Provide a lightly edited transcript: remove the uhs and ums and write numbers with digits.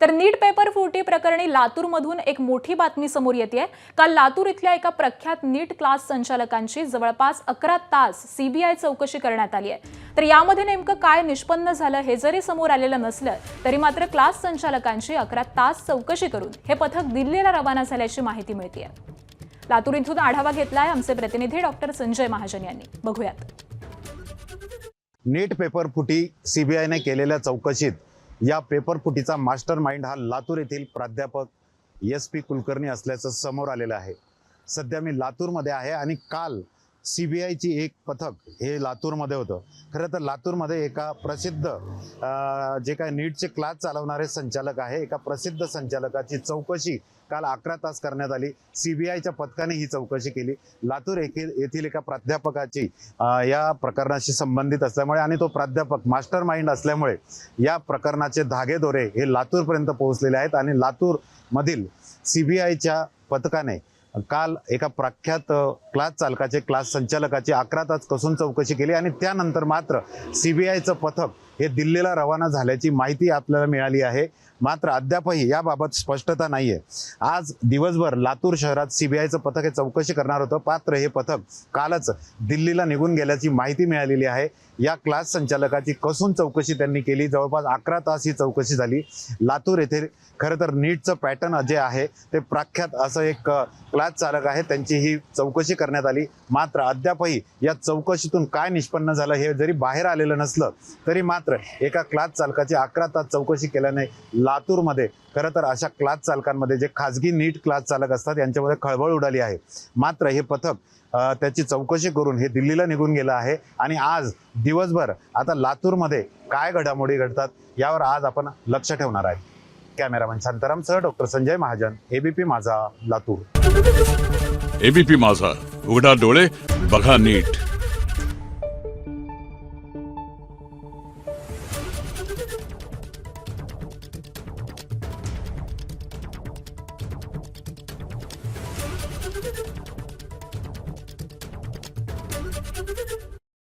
तर नीट पेपर फुटी प्रकरणी लातूरमधून एक मोठी बातमी समोर येते। काल लातूर इथल्या एका प्रख्यात नीट क्लास संचालकांची जवळपास 11 तास सीबीआय चौकशी करण्यात आली आहे। तर यामध्ये नेमकं काय निष्पन्न झालं हे जरी समोर आलेलं नसलं तरी मात्र क्लास संचालकांची 11 तास चौकशी करून हे पथक दिल्लीला रवाना झाल्याची माहिती मिळते। लातूर इथून आढावा घेतलाय आमचे प्रतिनिधी डॉक्टर संजय महाजन यांनी। बघूयात। नीट पेपर फुटी सीबीआयने केलेल्या चौकशीत या पेपर फुटीचा मास्टर माइंड हा लातूर येथील प्राध्यापक SP कुलकर्णी असल्याचं समोर आलेलं आहे। सध्या मी लातूरमध्ये आहे आणि काल सीबीआयची एक पथक हे लातूरमध्ये होतं। खरं तर लातूरमध्ये एका प्रसिद्ध जे काय नीटचे क्लास चालवणारे संचालक आहे, एका प्रसिद्ध संचालकाची चौकशी काल 11 तास करण्यात आली। सीबीआयच्या पथकाने ही चौकशी केली। लातूर येथील एका प्राध्यापकाची या प्रकरणाशी संबंधित असल्यामुळे आणि तो प्राध्यापक मास्टर माइंड असल्यामुळे या प्रकरणाचे धागेदोरे हे लातूरपर्यंत पोहोचलेले आहेत आणि लातूर मधील सीबीआयच्या पथकाने काल एका प्रख्यात क्लास संचालकाची 11 तास कसून चौकशी केली आणि त्यानंतर मात्र सीबीआयचं पथक हे दिल्लीला रवाना झाल्याची माहिती आपल्याला मिळाली आहे। मात्र अद्यापही याबाबत स्पष्टता नाहीये। आज दिवसभर लातूर शहरात सीबीआयचं पथक हे चौकशी करणार होतं, मात्र हे पथक कालच दिल्लीला निघून गेल्याची माहिती मिळालेली आहे। या क्लास संचालकाची कसून चौकशी त्यांनी केली। जवळपास 11 तास ही चौकशी झाली। लातूर येथे खरं तर नीटचं पॅटर्न जे आहे ते प्रख्यात असं एक क्लास चालक आहे, त्यांची ही चौकशी करण्यात आली। मात्र अद्यापही या चौकशीतून काय निष्पन्न झालं हे जरी बाहेर आलेलं नसलं तरी मात्र एका क्लास चालकाची 11 तास चौकशी केल्याने लातूरमध्ये खरं तर अशा क्लास चालकांमध्ये जे खाजगी नीट क्लास चालक असतात यांच्यामध्ये खळबळ उडाली आहे। मात्र हे पथक त्याची चौकशी करून हे दिल्लीला निघून गेलं आहे आणि आज दिवसभर आता लातूरमध्ये काय घडामोडी घडतात यावर आज आपण लक्ष ठेवणार आहे। कॅमेरामन शांतारामसह doctor Sanjay Mahajan, ABP Majha, Latur. ABP माझा, उघडा डोळे बघा नीट।